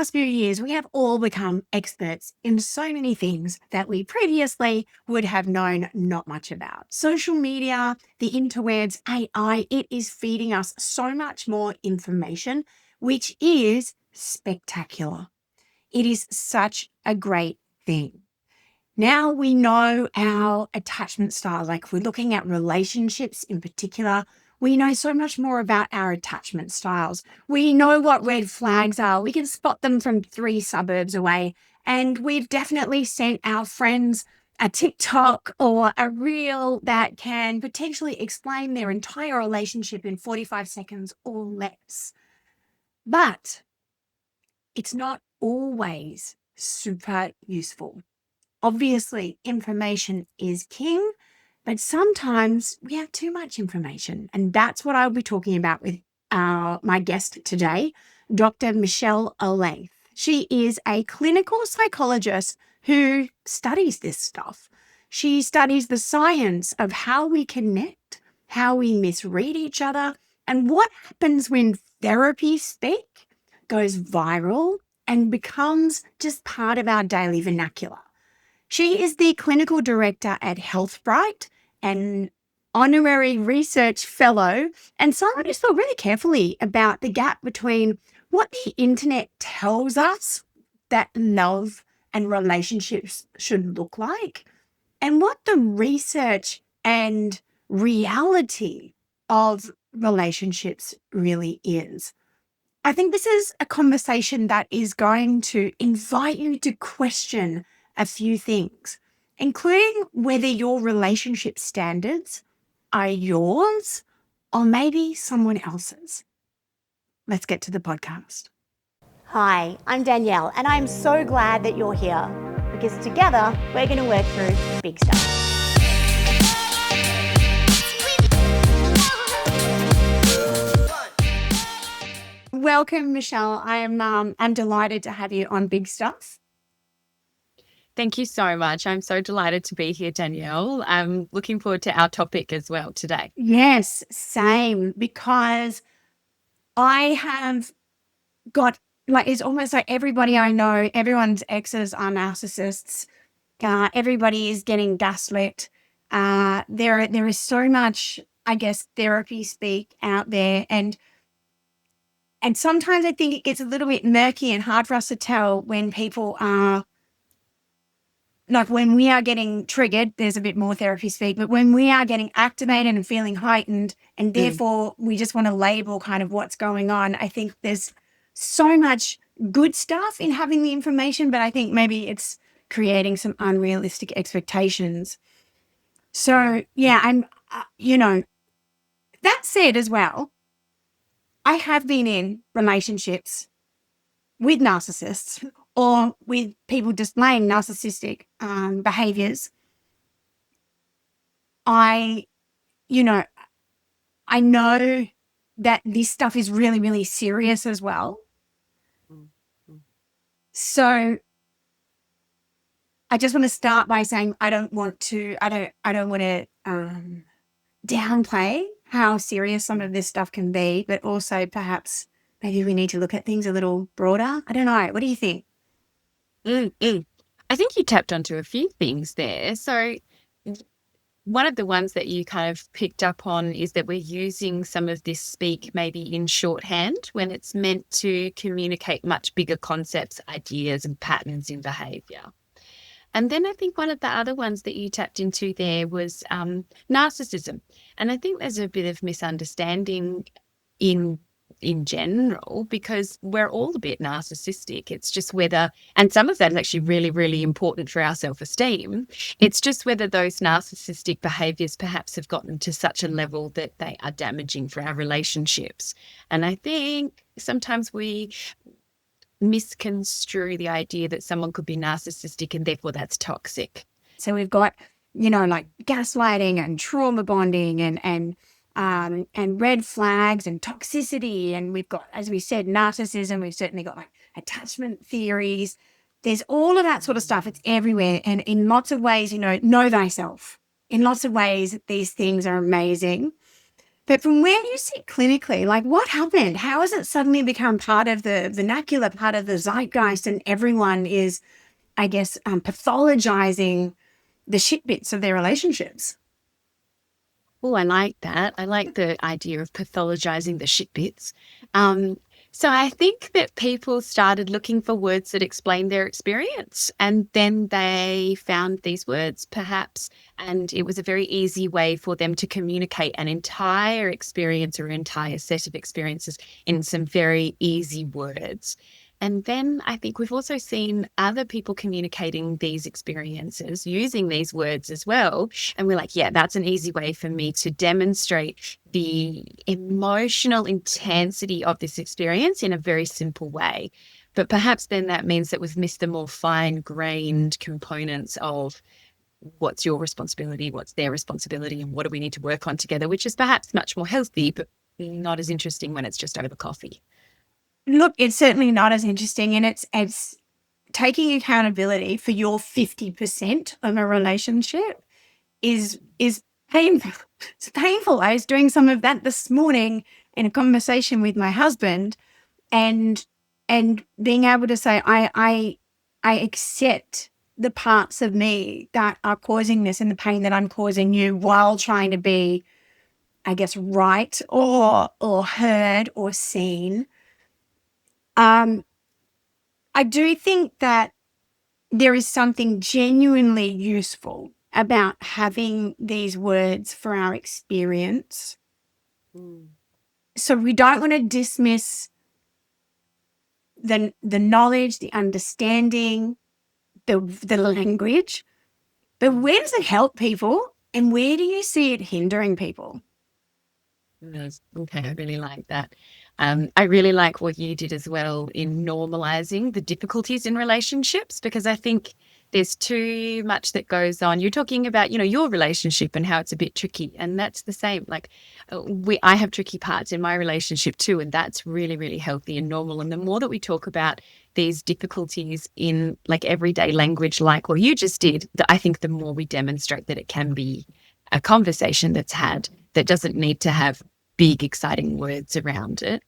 past few years, we have all become experts in so many things that we previously would have known not much about. Social media, the interwebs, AI, it is feeding us so much more information, which is spectacular. It is such a great thing. Now we know our attachment style, like if we're looking at relationships in particular, we know so much more about our attachment styles. We know what red flags are. We can spot them from 3 suburbs away. And we've definitely sent our friends a TikTok or a reel that can potentially explain their entire relationship in 45 seconds or less. But it's not always super useful. Obviously, information is king, but sometimes we have too much information. And that's what I'll be talking about with my guest today, Dr. Michelle Olathe. She is a clinical psychologist who studies this stuff. She studies the science of how we connect, how we misread each other, and what happens when therapy speak goes viral and becomes just part of our daily vernacular. She is the clinical director at HealthBright, an honorary research fellow, and someone who's thought really carefully about the gap between what the internet tells us that love and relationships should look like and what the research and reality of relationships really is. I think this is a conversation that is going to invite you to question a few things, including whether your relationship standards are yours or maybe someone else's. Let's get to the podcast. Hi, I'm Danielle, and I'm so glad that you're here because together we're going to work through big stuff. Welcome, Michelle. I'm delighted to have you on Big Stuff. Thank you so much. I'm so delighted to be here, Danielle. I'm looking forward to our topic as well today. Yes, same, because I have got, like, it's almost like everybody I know, everyone's exes are narcissists. Everybody is getting gaslit. There is so much, I guess, therapy speak out there. And sometimes I think it gets a little bit murky and hard for us to tell when people are, like when we are getting triggered, there's a bit more therapy speak, but when we are getting activated and feeling heightened and therefore we just want to label kind of what's going on, I think there's so much good stuff in having the information, but I think maybe it's creating some unrealistic expectations. So yeah, I'm, that said as well, I have been in relationships with narcissists or with people displaying narcissistic behaviors. I know that this stuff is really, really serious as well. So I just want to start by saying I don't want to downplay how serious some of this stuff can be, but also perhaps maybe we need to look at things a little broader. I don't know. What do you think? I think you tapped onto a few things there. So one of the ones that you kind of picked up on is that we're using some of this speak maybe in shorthand when it's meant to communicate much bigger concepts, ideas, and patterns in behavior. And then I think one of the other ones that you tapped into there was narcissism. And I think there's a bit of misunderstanding in general, because we're all a bit narcissistic. It's just whether, and some of that is actually really, really important for our self-esteem. It's just whether those narcissistic behaviors perhaps have gotten to such a level that they are damaging for our relationships. And I think sometimes we misconstrue the idea that someone could be narcissistic and therefore that's toxic. So we've got, like gaslighting and trauma bonding and red flags and toxicity. And we've got, as we said, narcissism. We've certainly got like attachment theories. There's all of that sort of stuff. It's everywhere. And in lots of ways, know thyself. In lots of ways, these things are amazing. But from where you sit clinically, like what happened? How has it suddenly become part of the vernacular, part of the zeitgeist, and everyone is, I guess, pathologizing the shit bits of their relationships? Oh, I like that. I like the idea of pathologizing the shit bits. Um, so I think that people started looking for words that explain their experience, and then they found these words, perhaps, and it was a very easy way for them to communicate an entire experience or entire set of experiences in some very easy words. And then I think we've also seen other people communicating these experiences using these words as well. And we're like, yeah, that's an easy way for me to demonstrate the emotional intensity of this experience in a very simple way. But perhaps then that means that we've missed the more fine-grained components of what's your responsibility, what's their responsibility, and what do we need to work on together, which is perhaps much more healthy, but not as interesting when it's just over coffee. Look, it's certainly not as interesting, and it's taking accountability for your 50% of a relationship is painful. It's painful. I was doing some of that this morning in a conversation with my husband, and being able to say I accept the parts of me that are causing this and the pain that I'm causing you, while trying to be, I guess, right or heard or seen. I do think that there is something genuinely useful about having these words for our experience. So we don't want to dismiss the knowledge, the understanding, the language, but where does it help people, and where do you see it hindering people? Yes. Okay, I really like that. I really like what you did as well in normalizing the difficulties in relationships, because I think there's too much that goes on. You're talking about, your relationship and how it's a bit tricky, and that's the same. Like, I have tricky parts in my relationship too, and that's really, really healthy and normal. And the more that we talk about these difficulties in like everyday language, like what you just did, I think the more we demonstrate that it can be a conversation that's had, that doesn't need to have big, exciting words around it.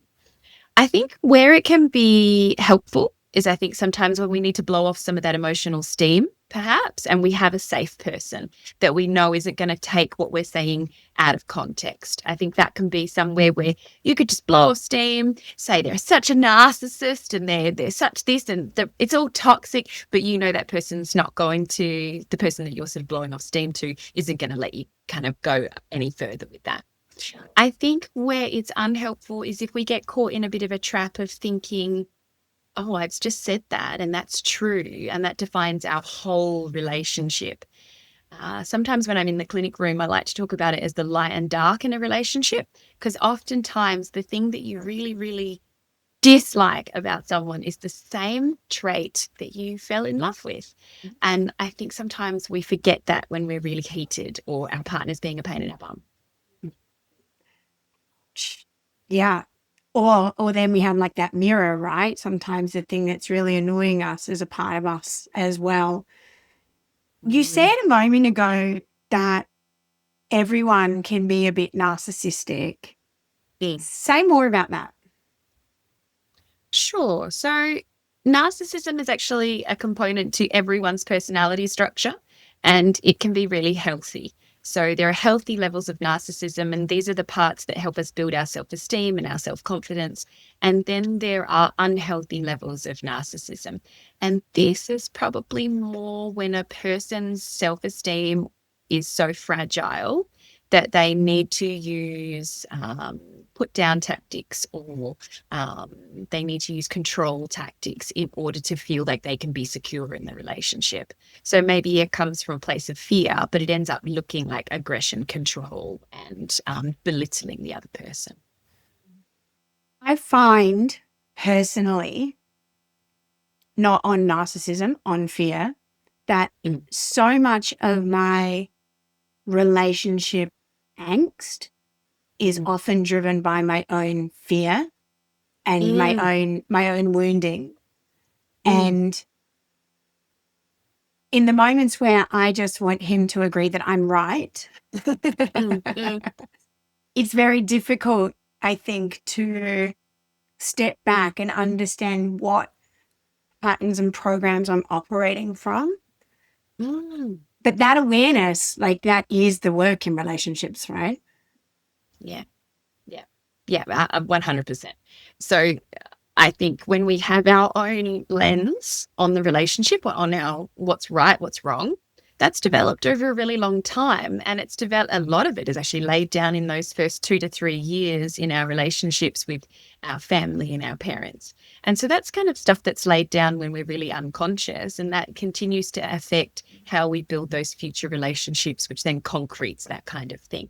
I think where it can be helpful is, I think sometimes when we need to blow off some of that emotional steam, perhaps, and we have a safe person that we know isn't going to take what we're saying out of context. I think that can be somewhere where you could just blow off steam, say they're such a narcissist and they're such this, and it's all toxic, but that person's not going to, the person that you're sort of blowing off steam to isn't going to let you kind of go any further with that. I think where it's unhelpful is if we get caught in a bit of a trap of thinking, oh, I've just said that and that's true, and that defines our whole relationship. Sometimes when I'm in the clinic room, I like to talk about it as the light and dark in a relationship, because oftentimes the thing that you really, really dislike about someone is the same trait that you fell in love with. And I think sometimes we forget that when we're really heated or our partner's being a pain in our bum. Yeah. Or then we have like that mirror, right? Sometimes the thing that's really annoying us is a part of us as well. You said a moment ago that everyone can be a bit narcissistic. Say more about that. Sure. So narcissism is actually a component to everyone's personality structure, and it can be really healthy. So there are healthy levels of narcissism, and these are the parts that help us build our self-esteem and our self-confidence. And then there are unhealthy levels of narcissism. And this is probably more when a person's self-esteem is so fragile that they need to use put down tactics, or they need to use control tactics in order to feel like they can be secure in the relationship. So maybe it comes from a place of fear, but it ends up looking like aggression, control, and belittling the other person. I find personally, not on narcissism, on fear, that so much of my relationship angst is often driven by my own fear and my own wounding. And in the moments where I just want him to agree that I'm right, it's very difficult, I think, to step back and understand what patterns and programs I'm operating from. Mm. But that awareness, like that is the work in relationships, right? Yeah. Yeah. Yeah. 100%. So I think when we have our own lens on the relationship, or on our what's right, what's wrong, that's developed over a really long time. And it's developed, a lot of it is actually laid down in those first 2 to 3 years in our relationships with our family and our parents. And so that's kind of stuff that's laid down when we're really unconscious, and that continues to affect how we build those future relationships, which then concretes that kind of thing.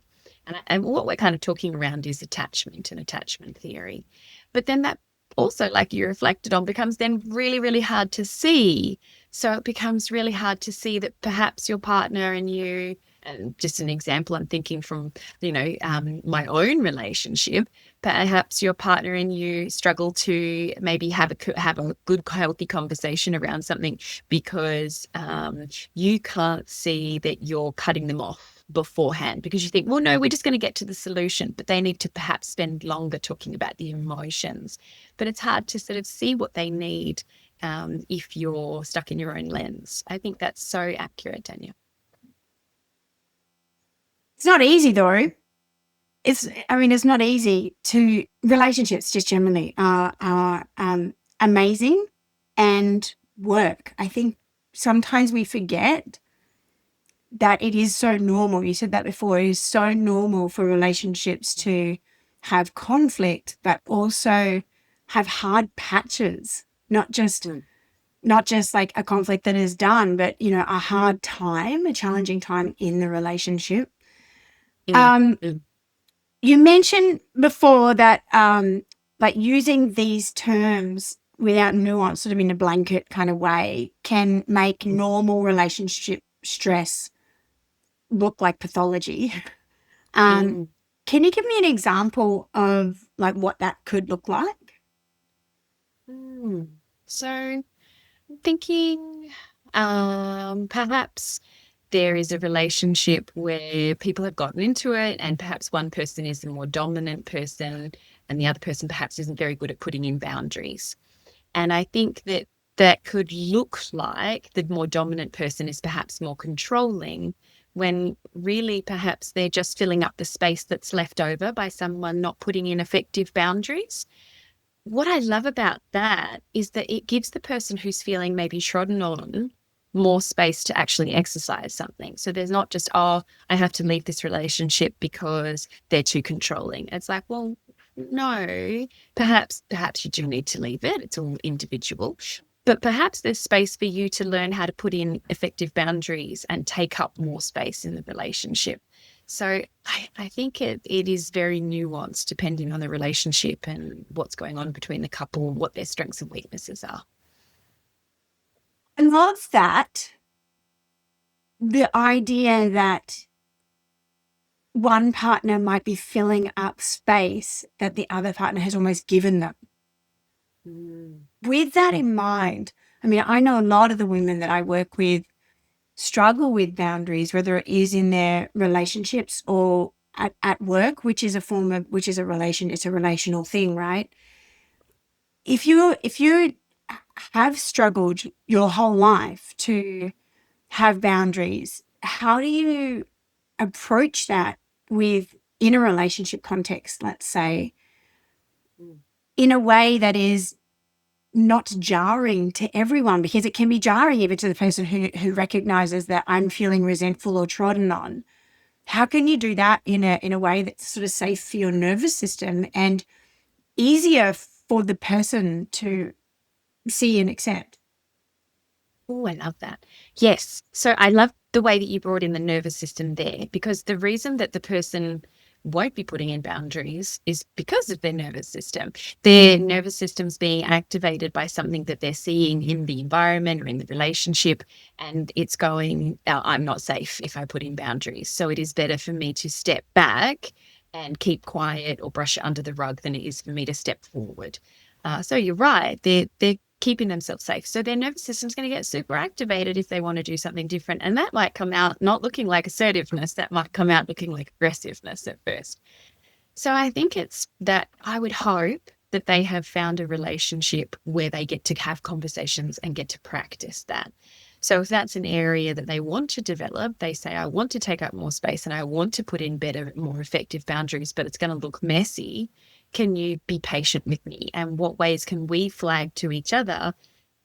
And what we're kind of talking around is attachment and attachment theory. But then that also, like you reflected on, becomes then really, really hard to see. So it becomes really hard to see that perhaps your partner and you, and just an example, I'm thinking from, my own relationship, perhaps your partner and you struggle to maybe have a good, healthy conversation around something because you can't see that you're cutting them off beforehand, because you think, well, no, we're just going to get to the solution, but they need to perhaps spend longer talking about the emotions. But it's hard to sort of see what they need if you're stuck in your own lens. I think that's so accurate, Danielle. It's not easy though. It's not easy to relationships just generally are amazing and work. I think sometimes we forget that it is so normal. You said that before. It is so normal for relationships to have conflict, but also have hard patches, not just like a conflict that is done, but, a hard time, a challenging time in the relationship. You mentioned before that, like using these terms without nuance, sort of in a blanket kind of way, can make normal relationship stress look like pathology. Can you give me an example of like what that could look like? So thinking perhaps there is a relationship where people have gotten into it and perhaps one person is the more dominant person and the other person perhaps isn't very good at putting in boundaries. And I think that could look like the more dominant person is perhaps more controlling, when really perhaps they're just filling up the space that's left over by someone not putting in effective boundaries. What I love about that is that it gives the person who's feeling maybe trodden on more space to actually exercise something. So there's not just, I have to leave this relationship because they're too controlling. It's like, well, no, perhaps you do need to leave it. It's all individual. But perhaps there's space for you to learn how to put in effective boundaries and take up more space in the relationship. So I think it is very nuanced depending on the relationship and what's going on between the couple, what their strengths and weaknesses are. I love that. The idea that one partner might be filling up space that the other partner has almost given them. With that in mind, I know a lot of the women that I work with struggle with boundaries, whether it is in their relationships or at work, which is it's a relational thing, right? If you have struggled your whole life to have boundaries, how do you approach that in a relationship context, let's say, in a way that is not jarring to everyone? Because it can be jarring even to the person who recognizes that I'm feeling resentful or trodden on. How can you do that in a way that's sort of safe for your nervous system and easier for the person to see and accept? Oh, I love that. Yes. So I love the way that you brought in the nervous system there, because the reason that the person won't be putting in boundaries is because of their nervous system. Their nervous system's being activated by something that they're seeing in the environment or in the relationship, and it's going, I'm not safe if I put in boundaries. So it is better for me to step back and keep quiet or brush it under the rug than it is for me to step forward. So you're right. They're keeping themselves safe. So their nervous system's going to get super activated if they want to do something different. And that might come out not looking like assertiveness. That might come out looking like aggressiveness at first. So I think it's that I would hope that they have found a relationship where they get to have conversations and get to practice that. So if that's an area that they want to develop, they say, I want to take up more space and I want to put in better, more effective boundaries, but it's going to look messy. Can you be patient with me? And what ways can we flag to each other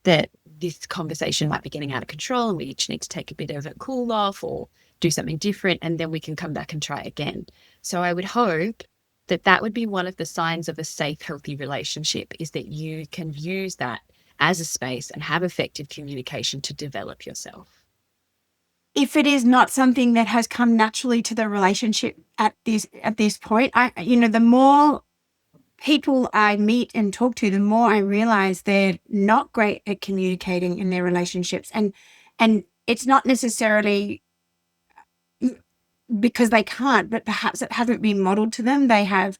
that this conversation might be getting out of control and we each need to take a bit of a cool off or do something different, and then we can come back and try again. So I would hope that that would be one of the signs of a safe, healthy relationship, is that you can use that as a space and have effective communication to develop yourself. If it is not something that has come naturally to the relationship at this point, the more people I meet and talk to, the more I realize they're not great at communicating in their relationships. And it's not necessarily because they can't, but perhaps it hasn't been modeled to them. They have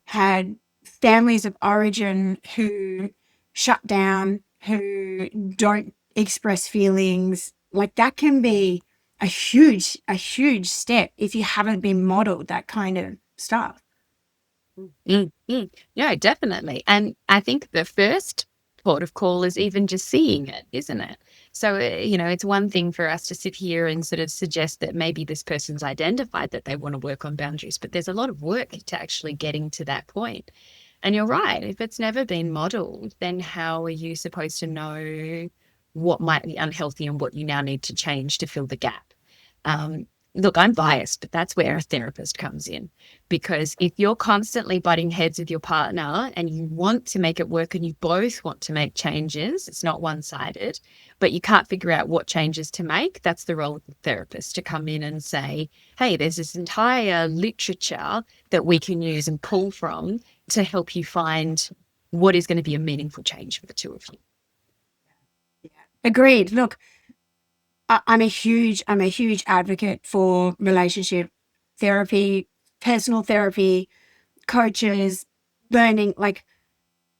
had families of origin who shut down, who don't express feelings. Like, that can be a huge step if you haven't been modeled that kind of stuff. Yeah, definitely. And I think the first port of call is even just seeing it, isn't it? So, it's one thing for us to sit here and sort of suggest that maybe this person's identified that they want to work on boundaries, but there's a lot of work to actually getting to that point. And you're right. If it's never been modeled, then how are you supposed to know what might be unhealthy and what you now need to change to fill the gap? Look, I'm biased, but that's where a therapist comes in, because if you're constantly butting heads with your partner and you want to make it work and you both want to make changes, it's not one-sided, but you can't figure out what changes to make, that's the role of the therapist, to come in and say, hey, there's this entire literature that we can use and pull from to help you find what is going to be a meaningful change for the two of you. Agreed. Look, I'm a huge advocate for relationship therapy, personal therapy, coaches, learning. Like,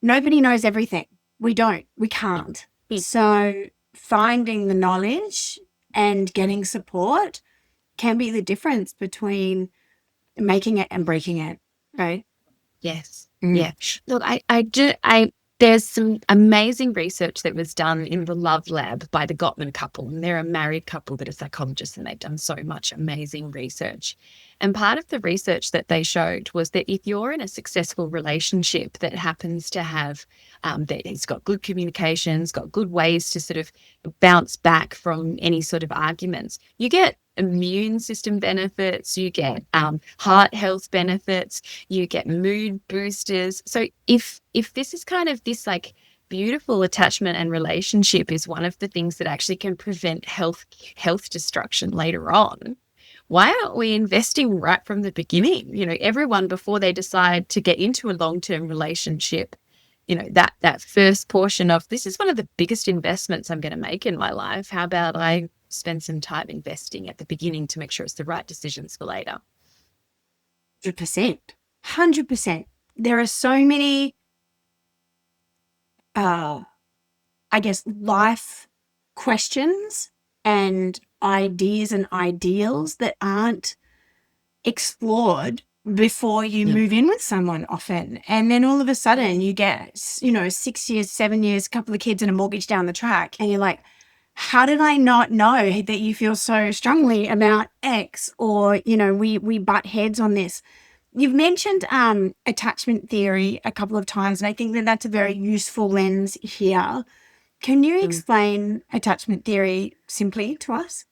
nobody knows everything. We can't. So finding the knowledge and getting support can be the difference between making it and breaking it, right? Yes. Yeah. Look, there's some amazing research that was done in the Love Lab by the Gottman couple, and they're a married couple that are psychologists, and they've done so much amazing research. And part of the research that they showed was that if you're in a successful relationship that happens to have, that it's got good communications, got good ways to sort of bounce back from any sort of arguments, you get immune system benefits, you get heart health benefits, you get mood boosters. So if this is kind of this like beautiful attachment and relationship is one of the things that actually can prevent health destruction later on, why aren't we investing right from the beginning? Everyone, before they decide to get into a long-term relationship, that first portion of, this is one of the biggest investments I'm going to make in my life. How about I spend some time investing at the beginning to make sure it's the right decisions for later? 100%. There are so many, life questions and ideas and ideals that aren't explored before you move in with someone often. And then all of a sudden you get, 6 years, 7 years, a couple of kids and a mortgage down the track. And you're like, how did I not know that you feel so strongly about X? Or, we butt heads on this. You've mentioned attachment theory a couple of times, and I think that that's a very useful lens here. Can you explain attachment theory simply to us?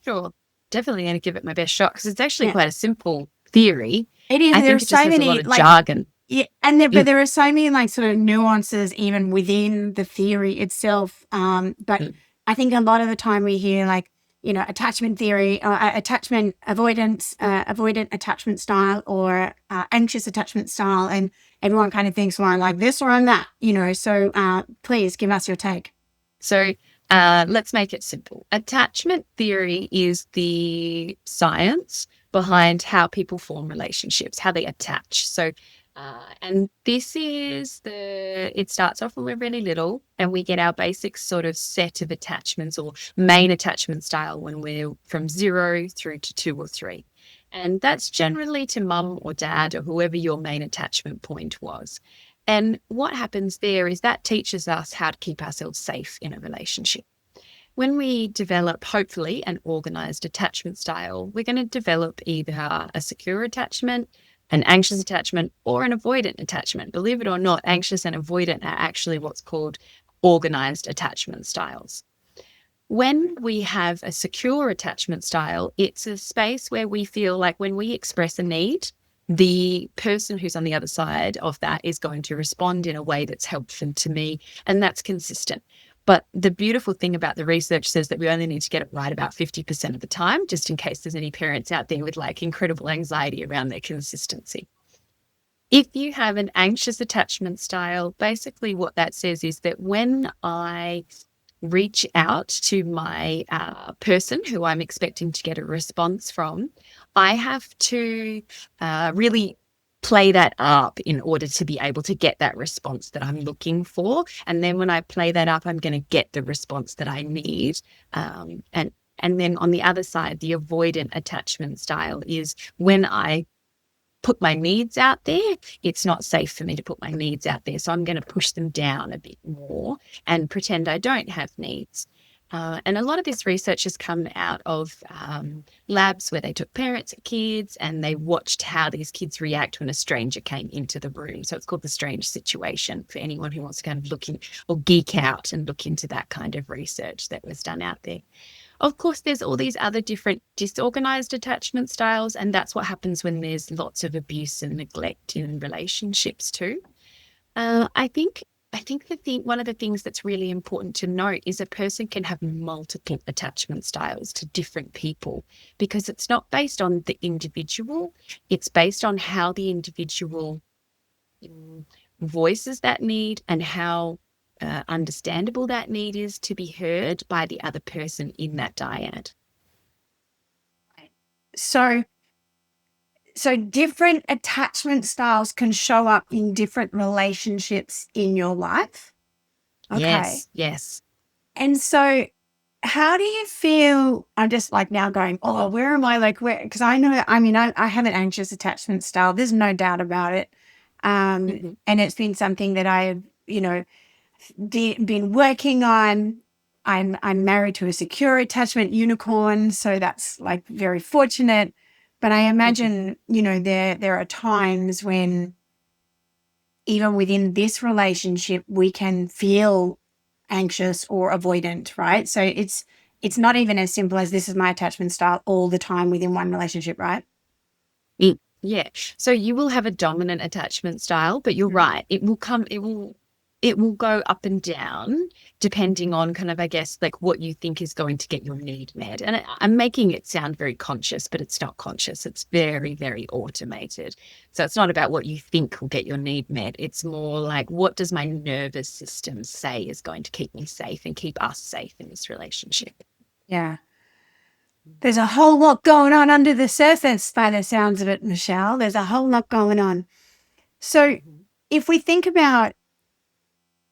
Sure. Definitely going to give it my best shot, because it's actually quite a simple theory. It is. I There think are it just so has many a lot of jargon. Yeah, and but there are so many sort of nuances even within the theory itself. But I think a lot of the time we hear attachment theory, attachment avoidance, avoidant attachment style, or anxious attachment style, and everyone kind of thinks, well, I'm like this or I'm that. So please give us your take. So let's make it simple. Attachment theory is the science behind how people form relationships, how they attach. So, and this is it starts off when we're really little, and we get our basic sort of set of attachments or main attachment style when we're from 0 through to 2 or 3. And that's generally to mum or dad or whoever your main attachment point was. And what happens there is that teaches us how to keep ourselves safe in a relationship. When we develop, hopefully, an organized attachment style, we're going to develop either a secure attachment, an anxious attachment, or an avoidant attachment. Believe it or not, anxious and avoidant are actually what's called organized attachment styles. When we have a secure attachment style, it's a space where we feel like when we express a need, the person who's on the other side of that is going to respond in a way that's helpful to me, and that's consistent. But the beautiful thing about the research says that we only need to get it right about 50% of the time, just in case there's any parents out there with like incredible anxiety around their consistency. If you have an anxious attachment style, basically what that says is that when I reach out to my person who I'm expecting to get a response from, I have to really play that up in order to be able to get that response that I'm looking for. And then when I play that up, I'm going to get the response that I need. And then on the other side, the avoidant attachment style is when I put my needs out there, it's not safe for me to put my needs out there. So I'm going to push them down a bit more and pretend I don't have needs. And a lot of this research has come out of labs where they took parents and kids and they watched how these kids react when a stranger came into the room. So it's called the strange situation for anyone who wants to kind of look in or geek out and look into that kind of research that was done out there. Of course, there's all these other different disorganized attachment styles, and that's what happens when there's lots of abuse and neglect in relationships too. I think one of the things that's really important to note is a person can have multiple attachment styles to different people because it's not based on the individual, it's based on how the individual voices that need and how understandable that need is to be heard by the other person in that dyad. So different attachment styles can show up in different relationships in your life. Okay. Yes. And so how do you feel? I'm just like now going, oh, where am I? Like where? Because I know, I have an anxious attachment style. There's no doubt about it. And it's been something that I have, been working on. I'm married to a secure attachment unicorn, so that's like very fortunate. But I imagine, there are times when even within this relationship, we can feel anxious or avoidant, right? So it's not even as simple as this is my attachment style all the time within one relationship, right? Yeah. So you will have a dominant attachment style, but you're right. It will go up and down depending on kind of, I guess, like what you think is going to get your need met. And I'm making it sound very conscious, but it's not conscious. It's very, very automated. So it's not about what you think will get your need met. It's more like, what does my nervous system say is going to keep me safe and keep us safe in this relationship? Yeah. There's a whole lot going on under the surface by the sounds of it, Michelle. There's a whole lot going on. So if we think about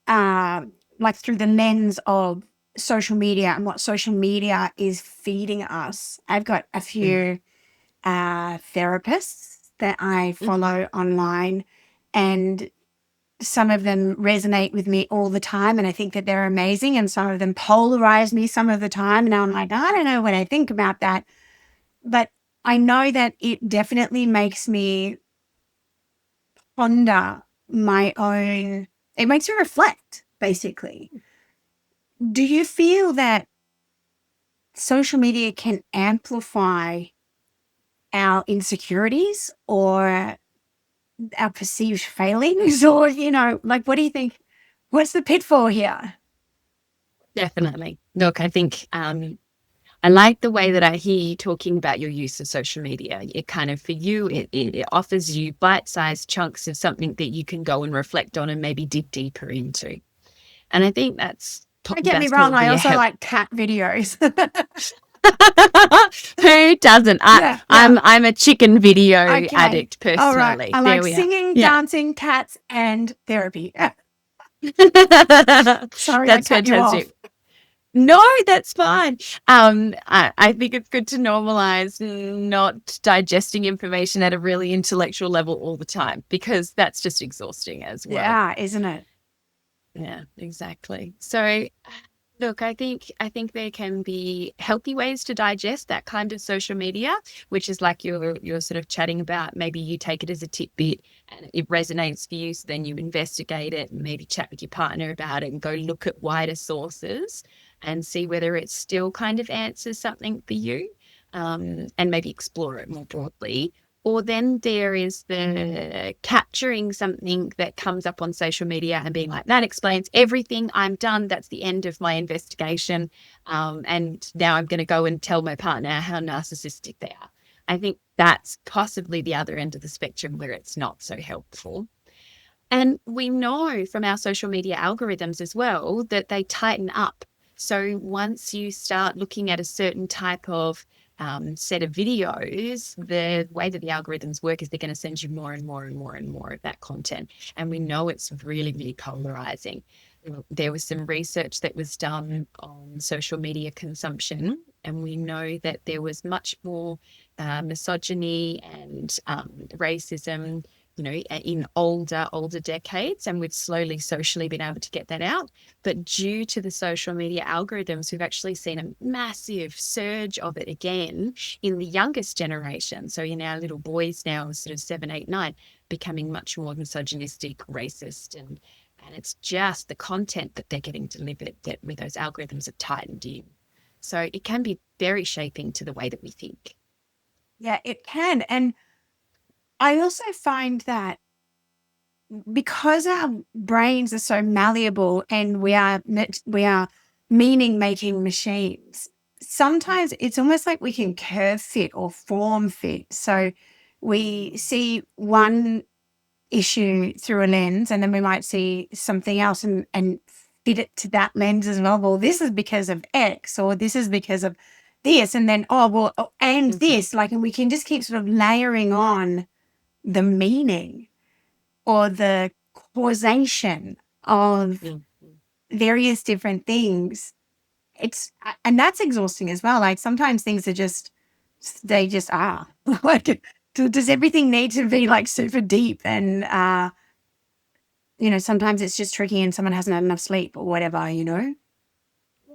like through the lens of social media and what social media is feeding us, I've got a few therapists that I follow online, and some of them resonate with me all the time, and I think that they're amazing, and some of them polarize me some of the time, and I'm like, I don't know what I think about that. But I know that it definitely makes me ponder my own, it makes me reflect, basically. Do you feel that social media can amplify our insecurities or our perceived failings, or, like, what do you think? What's the pitfall here? Definitely. Look, I think I like the way that I hear you talking about your use of social media. It kind of, for you, it offers you bite-sized chunks of something that you can go and reflect on and maybe dig deeper into. And I think that's... Don't get me wrong, I also like cat videos. Who doesn't? I'm a chicken video addict personally. All right. I like singing, dancing, cats, and therapy. Sorry, that's I cut you off. fantastic. No, that's fine. I think it's good to normalize not digesting information at a really intellectual level all the time, because that's just exhausting as well. Yeah, isn't it? Yeah, exactly. So look, I think there can be healthy ways to digest that kind of social media, which is like you're sort of chatting about. Maybe you take it as a tidbit and it resonates for you, so then you investigate it and maybe chat with your partner about it and go look at wider sources and see whether it still kind of answers something for you, and maybe explore it more broadly. Or then there is the capturing something that comes up on social media and being like, that explains everything. I'm done. That's the end of my investigation. And now I'm going to go and tell my partner how narcissistic they are. I think that's possibly the other end of the spectrum where it's not so helpful. And we know from our social media algorithms as well that they tighten up. So once you start looking at a certain type of set of videos, the way that the algorithms work is they're going to send you more and more and more and more of that content. And we know it's really, really polarizing. There was some research that was done on social media consumption, and we know that there was much more misogyny and racism, in older decades, and we've slowly socially been able to get that out. But due to the social media algorithms, we've actually seen a massive surge of it again in the youngest generation. So in our little boys now, sort of 7, 8, 9, becoming much more misogynistic, racist, and it's just the content that they're getting delivered that with those algorithms have tightened in. So it can be very shaping to the way that we think. Yeah, it can. And I also find that because our brains are so malleable and we are meaning making machines, sometimes it's almost like we can curve fit or form fit. So we see one issue through a lens and then we might see something else and fit it to that lens as well. Well, this is because of X, or this is because of this, and then and this, and we can just keep sort of layering on the meaning or the causation of various different things. And that's exhausting as well. Like sometimes things are they just are. Like, does everything need to be like super deep? And sometimes it's just tricky and someone hasn't had enough sleep or whatever.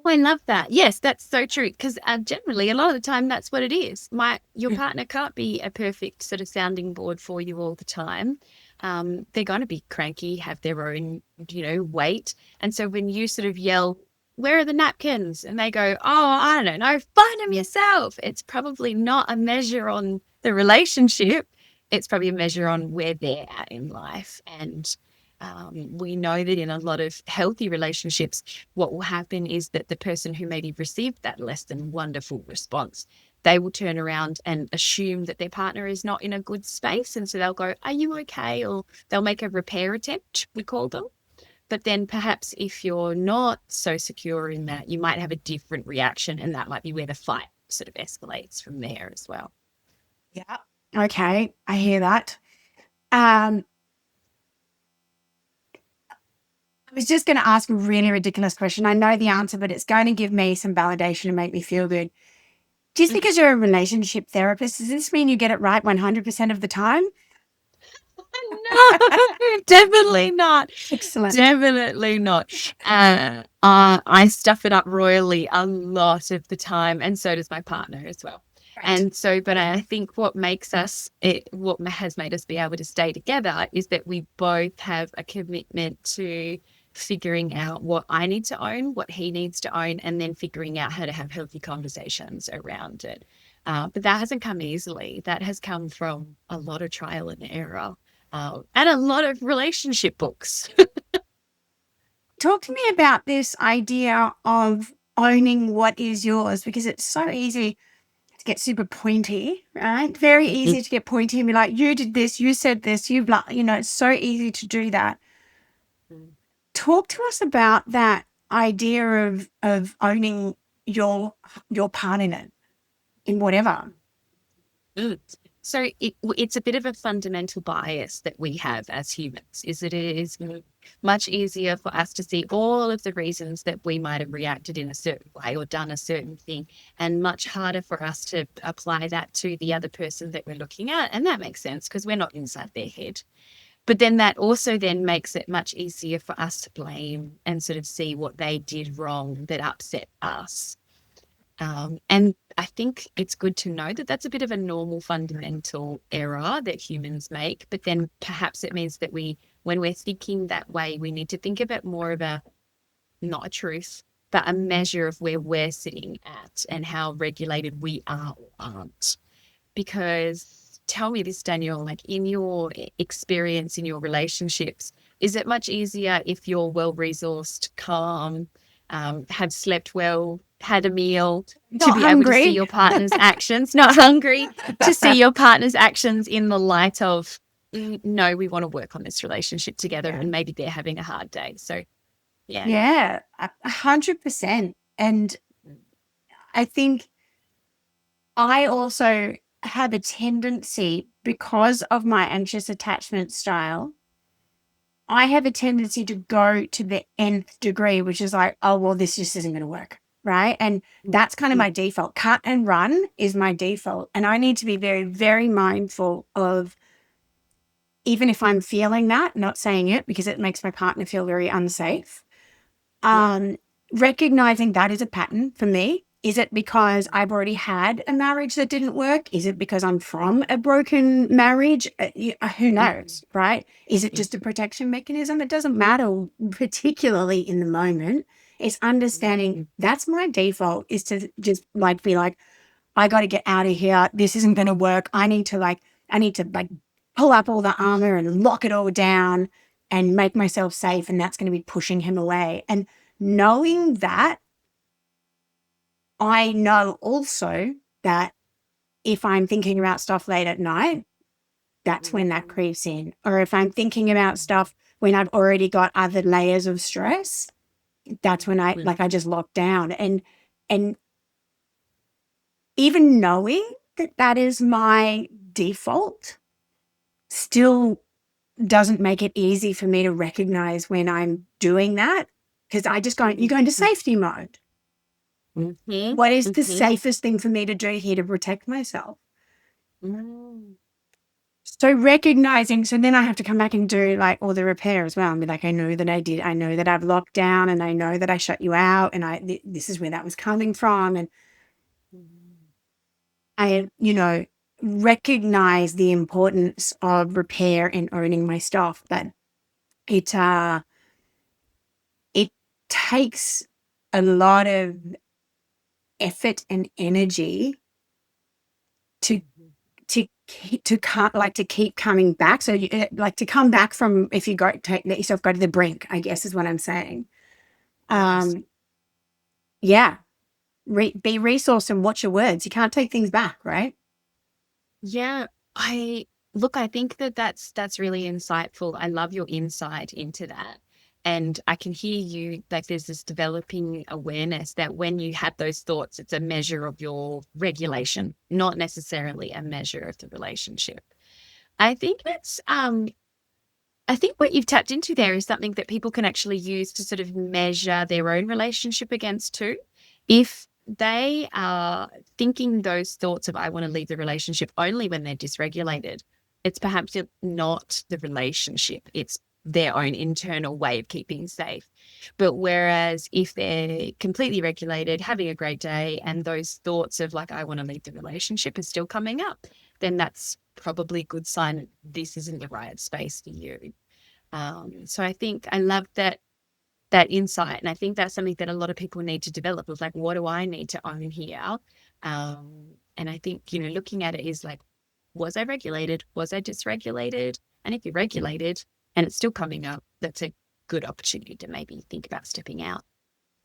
I love that. Yes, that's so true. Because generally, a lot of the time, that's what it is. Your partner can't be a perfect sort of sounding board for you all the time. They're going to be cranky, have their own, weight. And so when you sort of yell, "Where are the napkins?" and they go, "Oh, I don't know, find them yourself," it's probably not a measure on the relationship. It's probably a measure on where they're at in life. And we know that in a lot of healthy relationships, what will happen is that the person who maybe received that less than wonderful response, they will turn around and assume that their partner is not in a good space. And so they'll go, "Are you okay?" Or they'll make a repair attempt, we call them. But then perhaps if you're not so secure in that, you might have a different reaction, and that might be where the fight sort of escalates from there as well. Yeah. Okay. I hear that. I was just going to ask a really ridiculous question. I know the answer, but it's going to give me some validation and make me feel good. Just because you're a relationship therapist, does this mean you get it right 100% of the time? No, definitely not. Excellent. Definitely not. I stuff it up royally a lot of the time, and so does my partner as well. Right. And so, but I think what has made us be able to stay together is that we both have a commitment to figuring out what I need to own, what he needs to own, and then figuring out how to have healthy conversations around it. But that hasn't come easily. That has come from a lot of trial and error, and a lot of relationship books. Talk to me about this idea of owning what is yours, because it's so easy to get super pointy, right? Very easy to get pointy and be like, you did this, you said this, it's so easy to do that. Talk to us about that idea of owning your part in it, in whatever. So it's a bit of a fundamental bias that we have as humans, is much easier for us to see all of the reasons that we might have reacted in a certain way or done a certain thing, and much harder for us to apply that to the other person that we're looking at. And that makes sense because we're not inside their head. But then that also then makes it much easier for us to blame and sort of see what they did wrong that upset us. And I think it's good to know that that's a bit of a normal fundamental error that humans make. But then perhaps it means that when we're thinking that way, we need to think a bit more of not a truth, but a measure of where we're sitting at and how regulated we are or aren't. Because tell me this, Danielle, like in your experience, in your relationships, is it much easier if you're well-resourced, calm, have slept well, had a meal, to be able to see your partner's actions, not hungry, to see your partner's actions in the light of, no, we want to work on this relationship together, and maybe they're having a hard day. So, Yeah, 100%. And I think I also have a tendency, because of my anxious attachment style, I have a tendency to go to the nth degree, which is like, oh, well, this just isn't going to work. Right. And that's kind of my default. Cut and run is my default. And I need to be very, very mindful of, even if I'm feeling that, not saying it because it makes my partner feel very unsafe. Recognizing that is a pattern for me. Is it because I've already had a marriage that didn't work? Is it because I'm from a broken marriage? Who knows, right? Is it just a protection mechanism? It doesn't matter, particularly in the moment. It's understanding that's my default, is to just like be like, I got to get out of here. This isn't going to work. I need to pull up all the armor and lock it all down and make myself safe. And that's going to be pushing him away. And knowing that, I know also that if I'm thinking about stuff late at night, that's when that creeps in. Or if I'm thinking about stuff when I've already got other layers of stress, that's when I just lock down. And even knowing that that is my default still doesn't make it easy for me to recognize when I'm doing that, because you go into safety mode. What is the safest thing for me to do here to protect myself? So recognizing, so then I have to come back and do like all the repair as well and be like, I know that I did. I know that I've locked down, and I know that I shut you out, and this is where that was coming from. And I, recognize the importance of repair and owning my stuff, but it takes a lot of effort and energy to keep coming back. So to come back from, if you let yourself go to the brink, I guess is what I'm saying. Yeah. Be resourced and watch your words. You can't take things back, right? Yeah, I think that's really insightful. I love your insight into that. And I can hear you, like there's this developing awareness that when you have those thoughts, it's a measure of your regulation, not necessarily a measure of the relationship. I think I think what you've tapped into there is something that people can actually use to sort of measure their own relationship against too. If they are thinking those thoughts of, I want to leave the relationship, only when they're dysregulated, it's perhaps not the relationship. It's their own internal way of keeping safe. But whereas if they're completely regulated, having a great day, and those thoughts of like, I want to leave the relationship is still coming up, then that's probably a good sign that this isn't the right space for you. So I think I love that insight. And I think that's something that a lot of people need to develop, of like, what do I need to own here? And I think, looking at it is like, was I regulated? Was I dysregulated? And if you're regulated and it's still coming up, that's a good opportunity to maybe think about stepping out.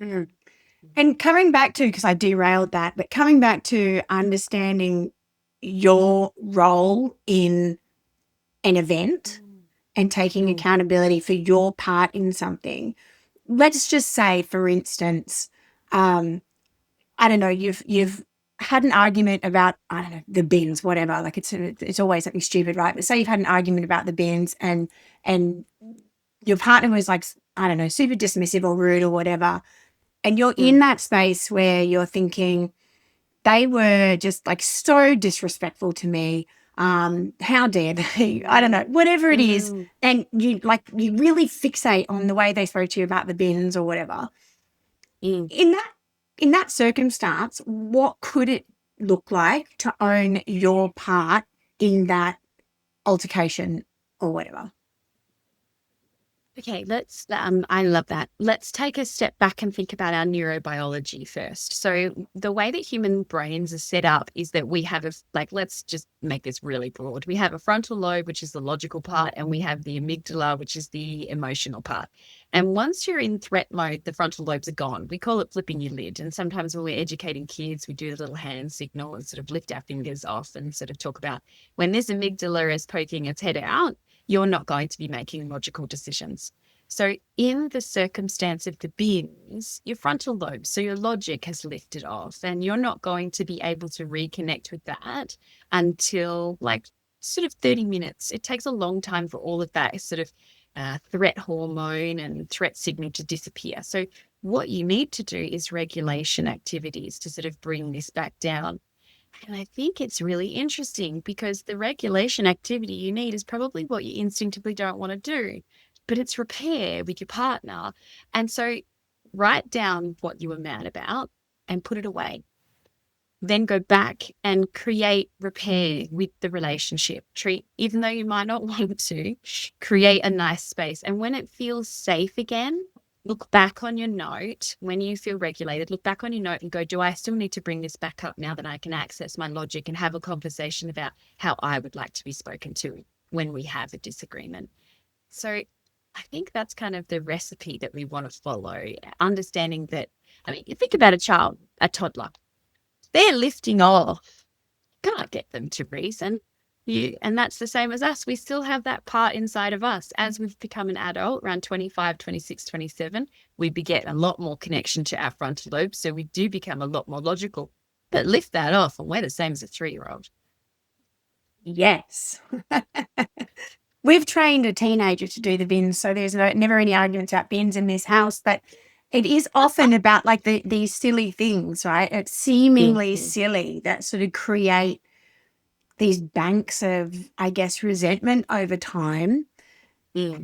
And coming back to, because I derailed that, but coming back to understanding your role in an event and taking accountability for your part in something. Let's just say, for instance, I don't know, you've had an argument about, I don't know, the bins, whatever. Like it's always something stupid, right? But say you've had an argument about the bins, and your partner was like, I don't know, super dismissive or rude or whatever, and you're in that space where you're thinking, they were just like so disrespectful to me. How dare they? I don't know, whatever it is. And you really fixate on the way they spoke to you about the bins or whatever. In that circumstance, what could it look like to own your part in that altercation or whatever? Okay, let's, I love that. Let's take a step back and think about our neurobiology first. So the way that human brains are set up is that we have let's just make this really broad. We have a frontal lobe, which is the logical part, and we have the amygdala, which is the emotional part. And once you're in threat mode, the frontal lobes are gone. We call it flipping your lid. And sometimes when we're educating kids, we do the little hand signal and sort of lift our fingers off and sort of talk about when this amygdala is poking its head out, you're not going to be making logical decisions. So in the circumstance of the bins, your frontal lobe, so your logic has lifted off, and you're not going to be able to reconnect with that until sort of 30 minutes. It takes a long time for all of that sort of threat hormone and threat signal to disappear. So what you need to do is regulation activities to sort of bring this back down. And I think it's really interesting because the regulation activity you need is probably what you instinctively don't want to do, but it's repair with your partner. And so write down what you were mad about and put it away. Then go back and create repair with the relationship. Even though you might not want to, create a nice space. And when it feels safe again, look back on your note. When you feel regulated, look back on your note and go, do I still need to bring this back up now that I can access my logic and have a conversation about how I would like to be spoken to when we have a disagreement? So I think that's kind of the recipe that we want to follow, understanding that, you think about a toddler. They're lifting off. Can't get them to reason. And that's the same as us. We still have that part inside of us. As we've become an adult, around 25, 26, 27, we get a lot more connection to our frontal lobe. So we do become a lot more logical. But lift that off and we're the same as a 3-year-old. Yes. We've trained a teenager to do the bins, so there's never any arguments about bins in this house, but it is often about these silly things, right? It's seemingly silly that sort of create these banks of, I guess, resentment over time.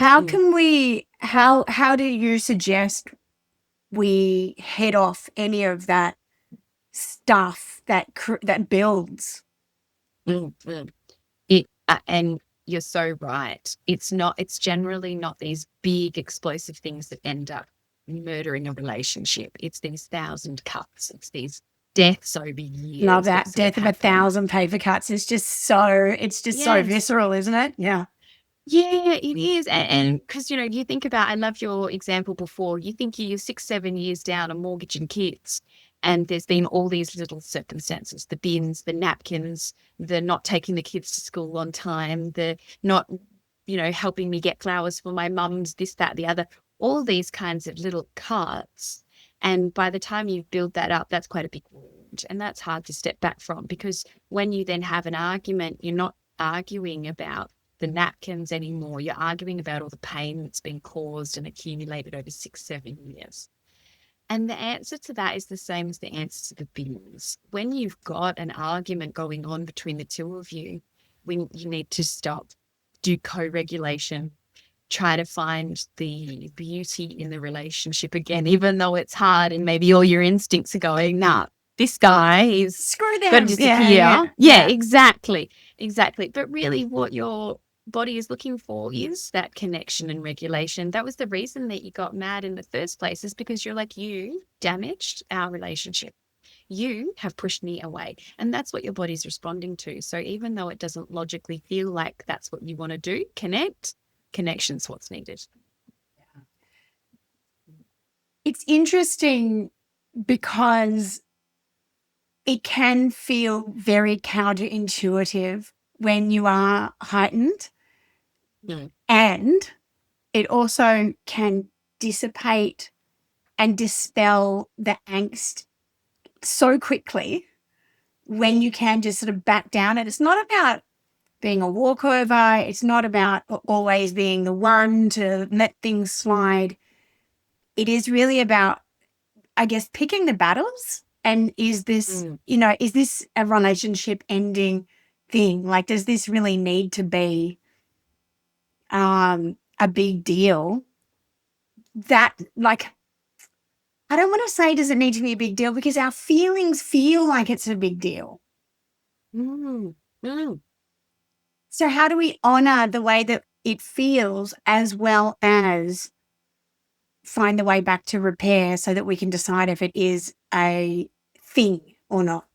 How can we, how do you suggest we head off any of that stuff that builds? And you're so right. It's generally not these big explosive things that end up murdering a relationship. It's these 1,000 cuts. It's these deaths over years. Love that. Death of 1,000 paper cuts is just so visceral, isn't it? Yeah. Yeah, it is. And because, you think about, I love your example before, you think you're 6, 7 years down a mortgage and kids, and there's been all these little circumstances, the bins, the napkins, the not taking the kids to school on time, the not, helping me get flowers for my mum's, this, that, the other, all these kinds of little cuts. And by the time you build that up, that's quite a big wound. And that's hard to step back from, because when you then have an argument, you're not arguing about the napkins anymore. You're arguing about all the pain that's been caused and accumulated over 6, 7 years. And the answer to that is the same as the answer to the bins. When you've got an argument going on between the two of you, you need to stop, do co-regulation, try to find the beauty in the relationship again, even though it's hard and maybe all your instincts are going, nah, this guy is screw them. Got to disappear. Yeah, exactly. But really what your body is looking for is that connection and regulation. That was the reason that you got mad in the first place, is because you're like, you damaged our relationship. You have pushed me away. And that's what your body's responding to. So even though it doesn't logically feel like that's what you want to do, connection's what's needed. It's interesting because it can feel very counterintuitive when you are heightened. And it also can dissipate and dispel the angst so quickly when you can just sort of back down. And it's not about being a walkover. It's not about always being the one to let things slide. It is really about, I guess, picking the battles. And is this, is this a relationship ending thing? Like, does this really need to be a big deal? That, like, I don't want to say does it need to be a big deal, because our feelings feel like it's a big deal. So how do we honor the way that it feels, as well as find the way back to repair, so that we can decide if it is a thing or not?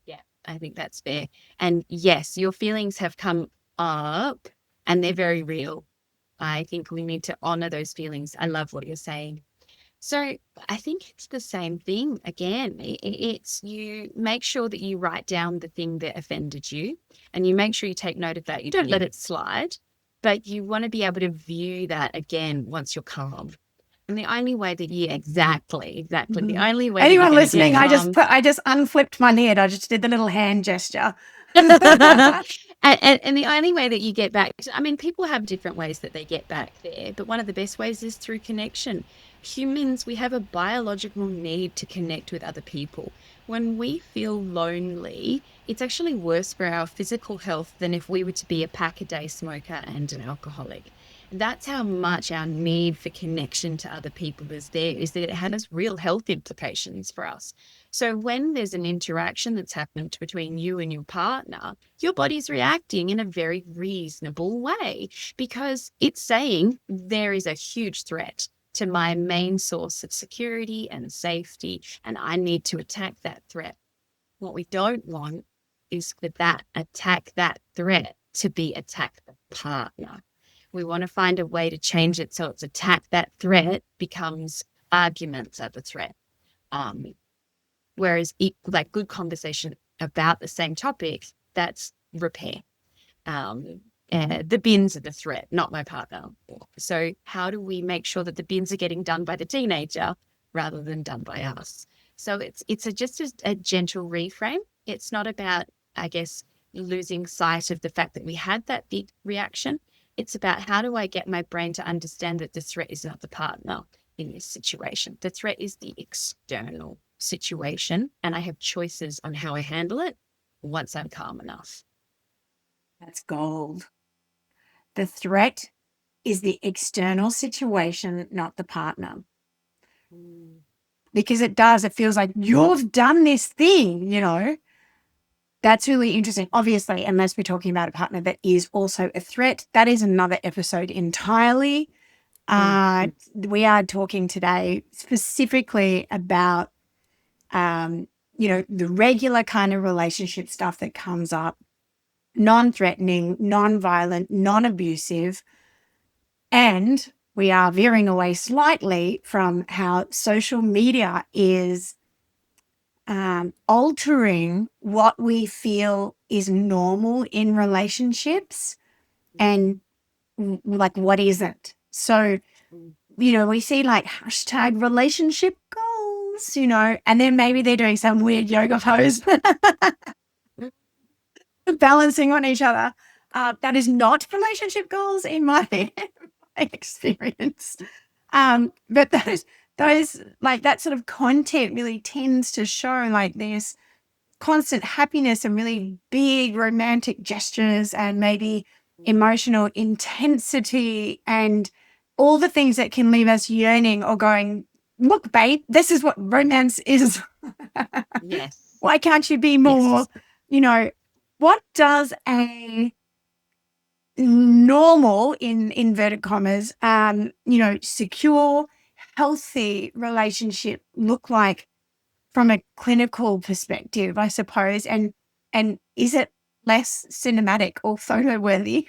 Yeah, I think that's fair. And yes, your feelings have come up and they're very real. I think we need to honor those feelings. I love what you're saying. So I think it's the same thing again. It's you make sure that you write down the thing that offended you, and you make sure you take note of that. You don't let it slide, but you want to be able to view that again once you're calm. And the only way that exactly. The only way. Anyone listening, I just unflipped my lid. I just did the little hand gesture. and the only way that you get back, I mean, people have different ways that they get back there, but one of the best ways is through connection. Humans, we have a biological need to connect with other people. When we feel lonely, it's actually worse for our physical health than if we were to be a pack-a-day smoker and an alcoholic. That's how much our need for connection to other people is there, is that it has real health implications for us. So when there's an interaction that's happened between you and your partner, your body's reacting in a very reasonable way, because it's saying there is a huge threat to my main source of security and safety, and I need to attack that threat. What we don't want is for that threat to be attack the partner. We want to find a way to change it so it's attack that threat becomes arguments of the threat. Whereas like good conversation about the same topic, that's repair. The bins are the threat, not my partner. So how do we make sure that the bins are getting done by the teenager rather than done by us? So it's just a gentle reframe. It's not about, I guess, losing sight of the fact that we had that big reaction. It's about, how do I get my brain to understand that the threat is not the partner in this situation? The threat is the external situation, and I have choices on how I handle it once I'm calm enough. That's gold. The threat is the external situation, not the partner. Because it feels like you've done this thing, That's really interesting. Obviously, unless we're talking about a partner that is also a threat, that is another episode entirely. We are talking today specifically about, the regular kind of relationship stuff that comes up, non-threatening, non-violent, non-abusive. And we are veering away slightly from how social media is altering what we feel is normal in relationships, and like what isn't. So, we see like hashtag relationship goals, and then maybe they're doing some weird yoga pose, balancing on each other. That is not relationship goals in my experience. But those like that sort of content really tends to show like this constant happiness and really big romantic gestures and maybe emotional intensity and all the things that can leave us yearning or going, look, babe, this is what romance is. Yes. Why can't you be more, what does a normal, in inverted commas, secure, healthy relationship look like from a clinical perspective, I suppose? And is it less cinematic or photo worthy?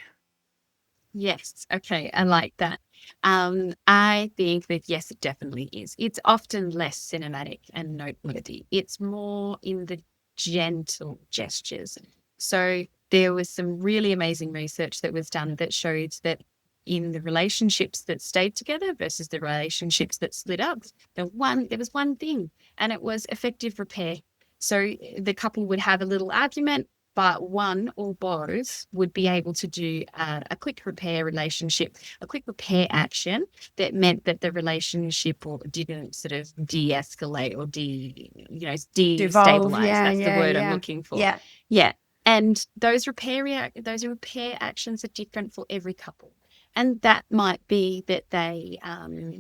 Yes. Okay. I like that. I think that, yes, it definitely is. It's often less cinematic and noteworthy. It's more in the gentle gestures. So there was some really amazing research that was done that showed that in the relationships that stayed together versus the relationships that split up, there was one thing, and it was effective repair. So the couple would have a little argument, but one or both would be able to do a quick repair relationship, a quick repair action that meant that the relationship didn't sort of de-escalate or Devolve. destabilize. Yeah, That's the yeah, word I'm yeah. looking for. Yeah. Yeah. And those repair actions are different for every couple. And that might be that they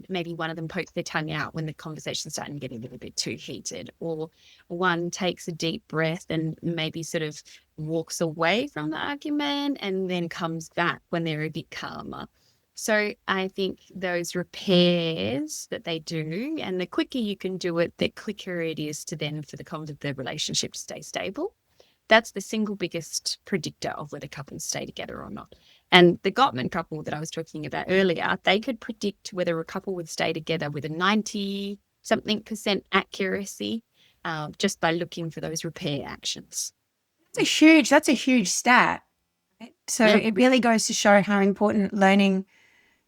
maybe one of them pokes their tongue out when the conversation's starting to get a little bit too heated, or one takes a deep breath and maybe sort of walks away from the argument and then comes back when they're a bit calmer. So I think those repairs that they do, and the quicker you can do it, the quicker it is to then for the relationship to stay stable. That's the single biggest predictor of whether couples stay together or not. And the Gottman couple that I was talking about earlier, they could predict whether a couple would stay together with a 90-something% accuracy just by looking for those repair actions. That's a huge stat. So Yeah. it really goes to show how important learning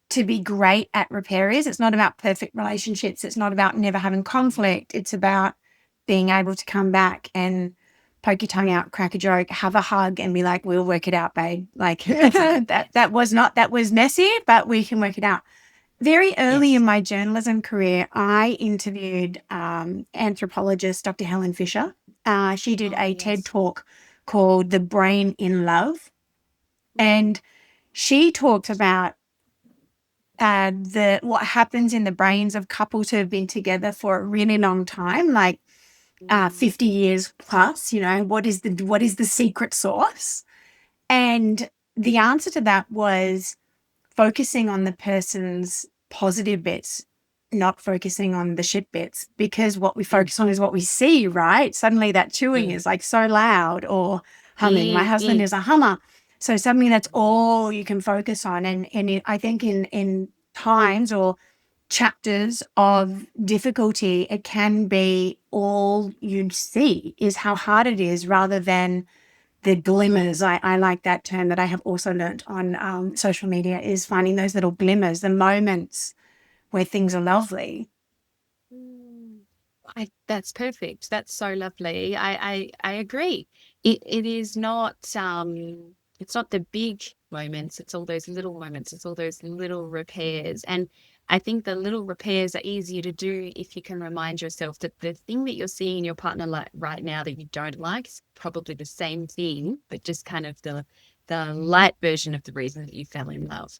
to be great at repair is. It's not about perfect relationships. It's not about never having conflict. It's about being able to come back and poke your tongue out, crack a joke, have a hug, and be like, we'll work it out, babe. Like that was messy, but we can work it out. Very early in my journalism career, I interviewed anthropologist Dr. Helen Fisher. She did a TED talk called The Brain in Love. And she talked about what happens in the brains of couples who have been together for a really long time, like 50 years plus. What is the secret sauce? And the answer to that was focusing on the person's positive bits, not focusing on the shit bits, because what we focus on is what we see, right? Suddenly that chewing is like so loud, or humming. My husband is a hummer. So something that's all you can focus on. And I think in times or chapters of difficulty, it can be all you see is how hard it is rather than the glimmers. I like that term that I have also learnt on social media, is finding those little glimmers, the moments where things are lovely. That's perfect. That's so lovely. I agree. It is not it's not the big moments, it's all those little moments, it's all those little repairs. And I think the little repairs are easier to do if you can remind yourself that the thing that you're seeing your partner like right now that you don't like is probably the same thing, but just kind of the light version of the reason that you fell in love.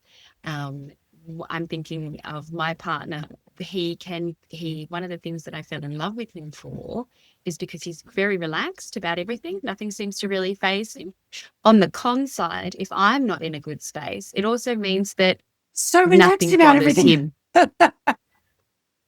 I'm thinking of my partner. One of the things that I fell in love with him for is because he's very relaxed about everything. Nothing seems to really faze him. On the con side, if I'm not in a good space, it also means that So relaxed nothing about bothers everything. him.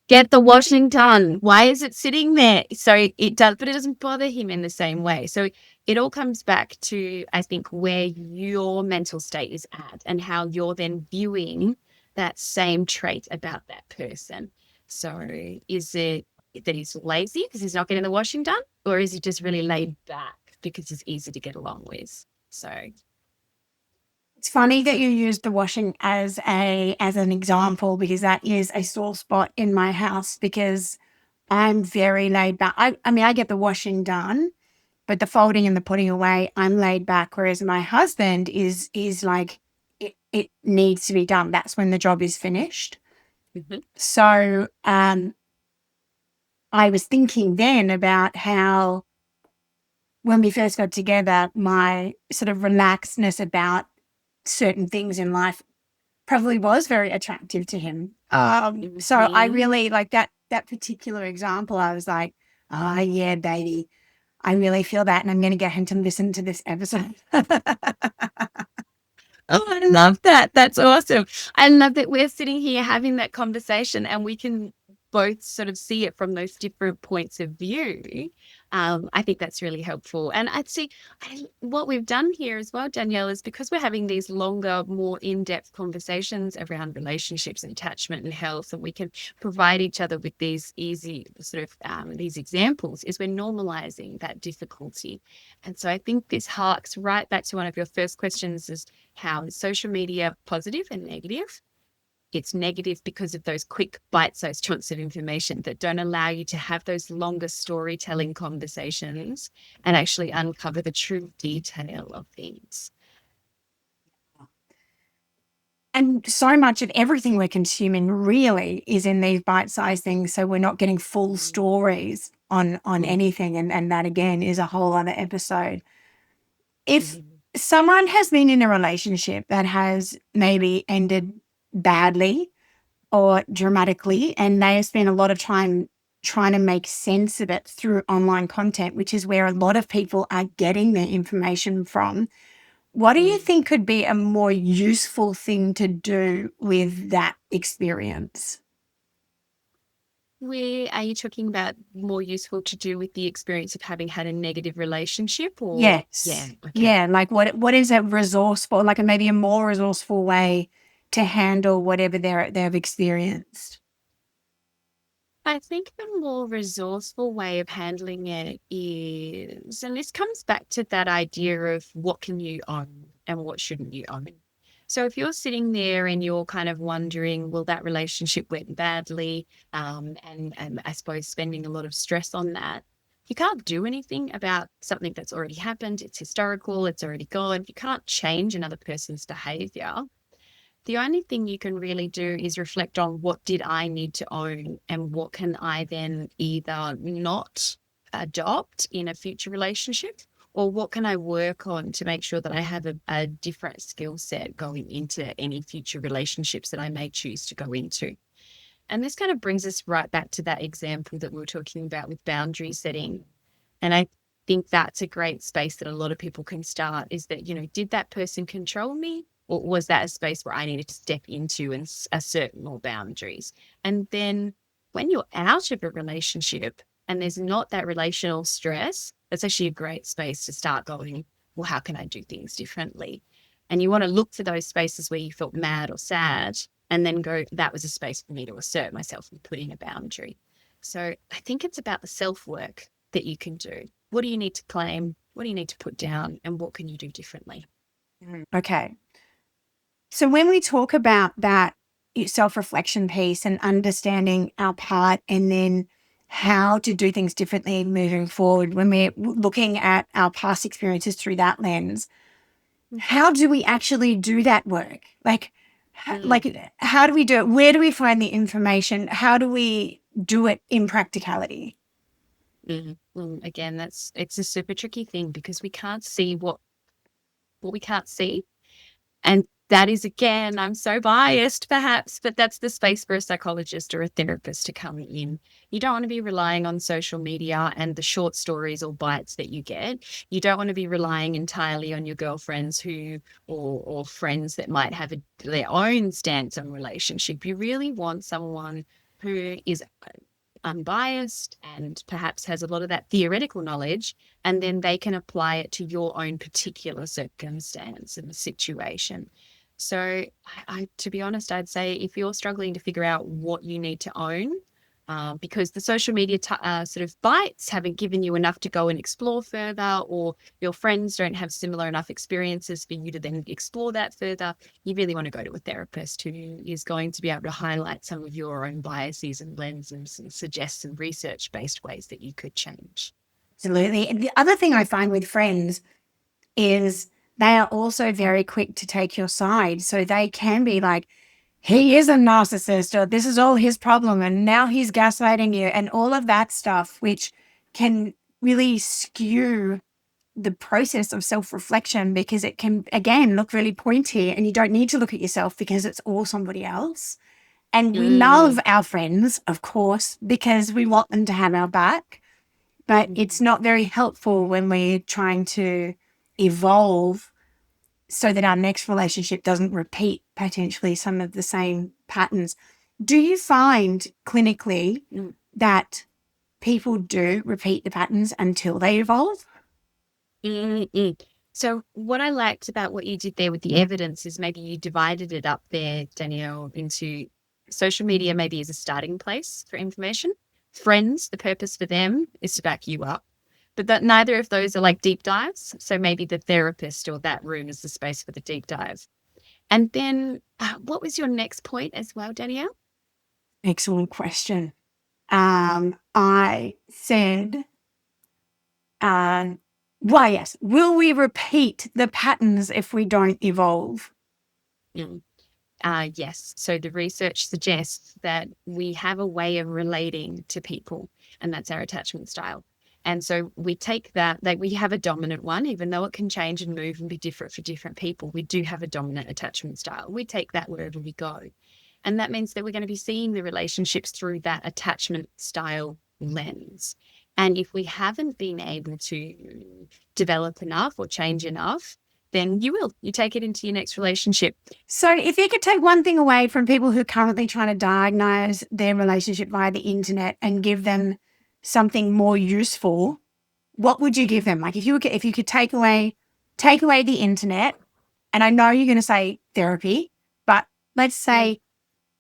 Get the washing done. Why is it sitting there? So it does, but it doesn't bother him in the same way. So it all comes back to, I think, where your mental state is at and how you're then viewing that same trait about that person. So is it that he's lazy because he's not getting the washing done, or is he just really laid back because he's easy to get along with? So It's funny that you used the washing as an example, because that is a sore spot in my house, because I'm very laid back. I mean, I get the washing done, but the folding and the putting away, I'm laid back. Whereas my husband is like, it needs to be done. That's when the job is finished. So I was thinking then about how when we first got together, my sort of relaxedness about certain things in life probably was very attractive to him. So I really like that particular example. I was like, oh yeah, baby, I really feel that, and I'm going to get him to listen to this episode. Oh, I love that. That's awesome. I love that we're sitting here having that conversation and we can both sort of see it from those different points of view. I think that's really helpful. And I'd see what we've done here as well, Danielle, is because we're having these longer, more in-depth conversations around relationships and attachment and health, and we can provide each other with these easy sort of these examples, is we're normalizing that difficulty. And so I think this harks right back to one of your first questions, is how is social media positive and negative? it's negative because of those quick bite-sized chunks of information that don't allow you to have those longer storytelling conversations and actually uncover the true detail of things. And so much of everything we're consuming really is in these bite-sized things. So we're not getting full stories on anything. And that again is a whole other episode. If someone has been in a relationship that has maybe ended badly or dramatically, and they have spent a lot of time trying to make sense of it through online content, which is where a lot of people are getting their information from, what do you think could be a more useful thing to do with that experience? Are you talking about more useful to do with the experience of having had a negative relationship, or? Yes. Yeah. Okay. Yeah. Like what is a resourceful, like maybe a more resourceful way to handle whatever they've experienced? I think the more resourceful way of handling it is, and this comes back to that idea of what can you own and what shouldn't you own. So if you're sitting there and you're kind of wondering, well, that relationship went badly, and I suppose spending a lot of stress on that, you can't do anything about something that's already happened. It's historical. It's already gone. You can't change another person's behavior. The only thing you can really do is reflect on what did I need to own and what can I then either not adopt in a future relationship, or what can I work on to make sure that I have a different skill set going into any future relationships that I may choose to go into. And this kind of brings us right back to that example that we were talking about with boundary setting. And I think that's a great space that a lot of people can start, is that, did that person control me? Or was that a space where I needed to step into and assert more boundaries? And then when you're out of a relationship and there's not that relational stress, that's actually a great space to start going, well, how can I do things differently? And you want to look for those spaces where you felt mad or sad and then go, that was a space for me to assert myself and put in a boundary. So I think it's about the self-work that you can do. What do you need to claim? What do you need to put down? And what can you do differently? Okay. So when we talk about that self-reflection piece and understanding our part and then how to do things differently moving forward, when we're looking at our past experiences through that lens, how do we actually do that work? Like how do we do it? Where do we find the information? How do we do it in practicality? Again, it's a super tricky thing because we can't see what we can't see. And that is, again, I'm so biased perhaps, but that's the space for a psychologist or a therapist to come in. You don't want to be relying on social media and the short stories or bites that you get. You don't want to be relying entirely on your girlfriends or friends that might have their own stance on relationship. You really want someone who is unbiased and perhaps has a lot of that theoretical knowledge, and then they can apply it to your own particular circumstance and situation. So to be honest, I'd say if you're struggling to figure out what you need to own, because the social media sort of bites haven't given you enough to go and explore further, or your friends don't have similar enough experiences for you to then explore that further, you really want to go to a therapist who is going to be able to highlight some of your own biases and lenses and suggest some research-based ways that you could change. Absolutely. And the other thing I find with friends is they are also very quick to take your side. So they can be like, he is a narcissist, or this is all his problem, and now he's gaslighting you, and all of that stuff, which can really skew the process of self-reflection because it can, again, look really pointy, and you don't need to look at yourself because it's all somebody else. And we love our friends, of course, because we want them to have our back, but it's not very helpful when we're trying to evolve so that our next relationship doesn't repeat potentially some of the same patterns. Do you find clinically that people do repeat the patterns until they evolve? So what I liked about what you did there with the evidence is maybe you divided it up there, Danielle, into social media maybe as a starting place for information. Friends, the purpose for them is to back you up. But that neither of those are like deep dives. So maybe the therapist or that room is the space for the deep dive. And then what was your next point as well, Danielle? Excellent question. I said, yes, will we repeat the patterns if we don't evolve? Mm. Yes. So the research suggests that we have a way of relating to people, and that's our attachment style. And so we take that, like we have a dominant one, even though it can change and move and be different for different people. We do have a dominant attachment style. We take that wherever we go. And that means that we're going to be seeing the relationships through that attachment style lens. And if we haven't been able to develop enough or change enough, then you take it into your next relationship. So if you could take one thing away from people who are currently trying to diagnose their relationship via the internet and give them something more useful, what would you give them? Like if you could take away the internet, and I know you're going to say therapy, but let's say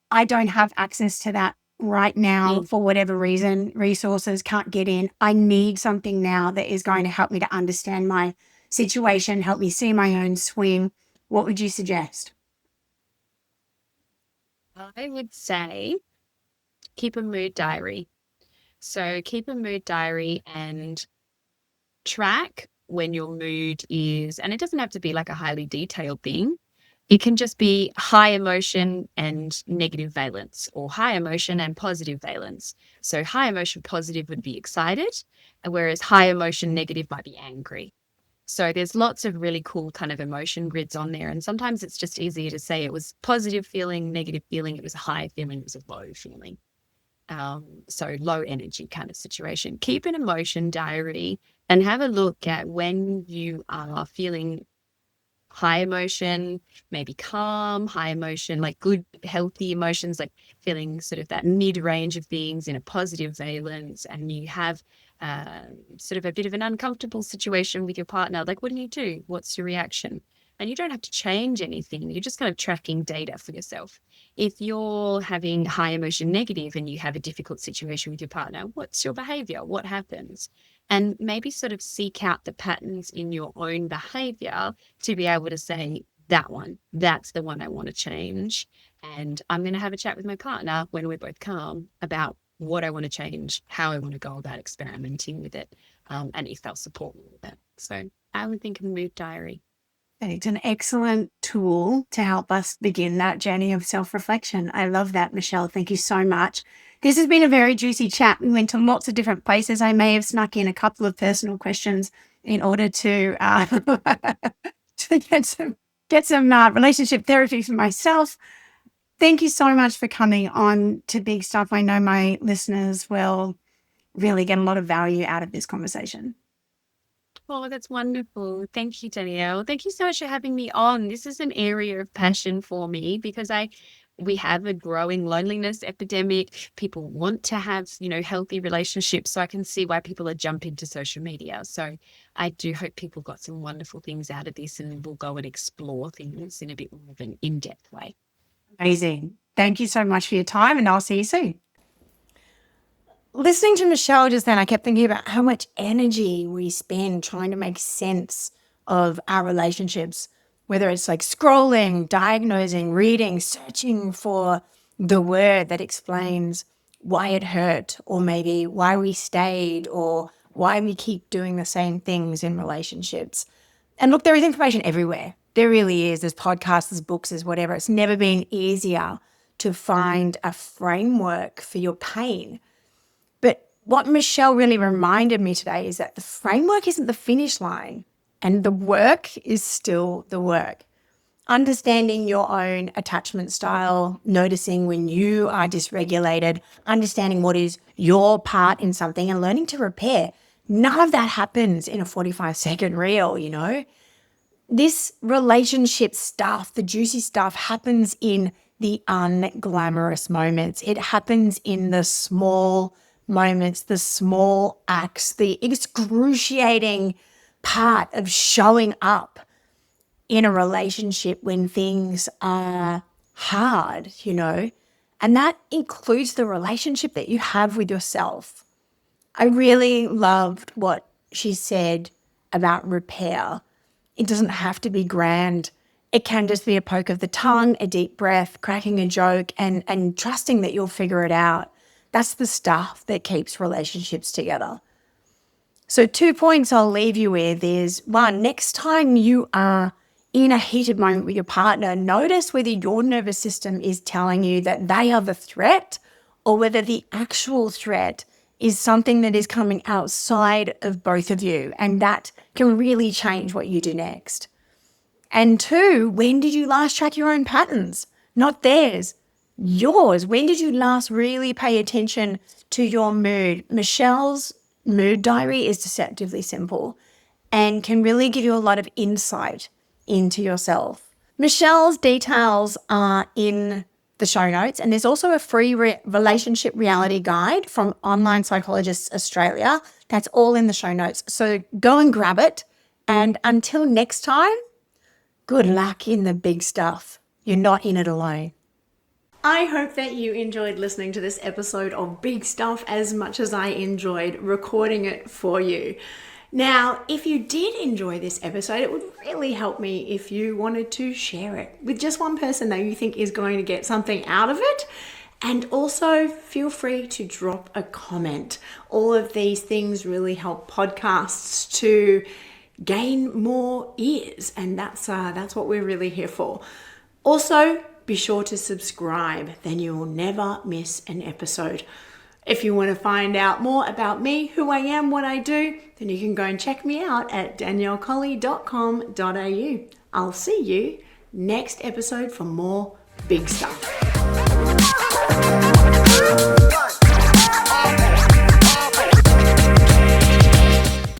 I don't have access to that right now for whatever reason, resources can't get in. I need something now that is going to help me to understand my situation, help me see my own swing. What would you suggest? I would say keep a mood diary. So keep a mood diary and track when your mood is, and it doesn't have to be like a highly detailed thing. It can just be high emotion and negative valence, or high emotion and positive valence. So high emotion positive would be excited, whereas high emotion negative might be angry. So there's lots of really cool kind of emotion grids on there. And sometimes it's just easier to say it was positive feeling, negative feeling, it was a high feeling, it was a low feeling. So low energy kind of situation. Keep an emotion diary and have a look at when you are feeling high emotion, maybe calm, high emotion, like good, healthy emotions, like feeling sort of that mid-range of things in a positive valence, and you have sort of a bit of an uncomfortable situation with your partner. Like, what do you do? What's your reaction? And you don't have to change anything. You're just kind of tracking data for yourself. If you're having high emotion negative and you have a difficult situation with your partner, what's your behavior? What happens? And maybe sort of seek out the patterns in your own behavior to be able to say, that's the one I want to change. And I'm going to have a chat with my partner when we're both calm about what I want to change, how I want to go about experimenting with it, and if they'll support me with that. So I would think of a mood diary. It's an excellent tool to help us begin that journey of self-reflection. I love that, Michelle. Thank you so much. This has been a very juicy chat. We went to lots of different places. I may have snuck in a couple of personal questions in order to, to get some relationship therapy for myself. Thank you so much for coming on to Big Stuff. I know my listeners will really get a lot of value out of this conversation. Oh, that's wonderful. Thank you, Danielle. Thank you so much for having me on. This is an area of passion for me because we have a growing loneliness epidemic. People want to have, healthy relationships. So I can see why people are jumping to social media. So I do hope people got some wonderful things out of this and will go and explore things in a bit more of an in-depth way. Amazing. Thank you so much for your time, and I'll see you soon. Listening to Michelle just then, I kept thinking about how much energy we spend trying to make sense of our relationships, whether it's like scrolling, diagnosing, reading, searching for the word that explains why it hurt, or maybe why we stayed, or why we keep doing the same things in relationships. And look, there is information everywhere. There really is. There's podcasts, there's books, there's whatever. It's never been easier to find a framework for your pain. But what Michelle really reminded me today is that the framework isn't the finish line, and the work is still the work. Understanding your own attachment style, noticing when you are dysregulated, understanding what is your part in something, and learning to repair. None of that happens in a 45-second reel, This relationship stuff, the juicy stuff, happens in the unglamorous moments. It happens in the small moments, the small acts, the excruciating part of showing up in a relationship when things are hard, and that includes the relationship that you have with yourself. I really loved what she said about repair. It doesn't have to be grand It can just be a poke of the tongue, a deep breath, cracking a joke, and trusting that you'll figure it out. That's the stuff that keeps relationships together. So 2 points I'll leave you with is, 1, next time you are in a heated moment with your partner, notice whether your nervous system is telling you that they are the threat or whether the actual threat is something that is coming outside of both of you, and that can really change what you do next. And 2, when did you last track your own patterns? Not theirs, yours. When did you last really pay attention to your mood? Michelle's mood diary is deceptively simple and can really give you a lot of insight into yourself. Michelle's details are in the show notes, and there's also a free relationship reality guide from Online Psychologists Australia. That's all in the show notes. So go and grab it. And until next time, good luck in the big stuff. You're not in it alone. I hope that you enjoyed listening to this episode of Big Stuff as much as I enjoyed recording it for you. Now, if you did enjoy this episode, it would really help me if you wanted to share it with just one person that you think is going to get something out of it. And also feel free to drop a comment. All of these things really help podcasts to gain more ears, and that's what we're really here for. Also, be sure to subscribe, then you will never miss an episode. If you want to find out more about me, who I am, what I do, then you can go and check me out at daniellecolley.com.au. I'll see you next episode for more big stuff.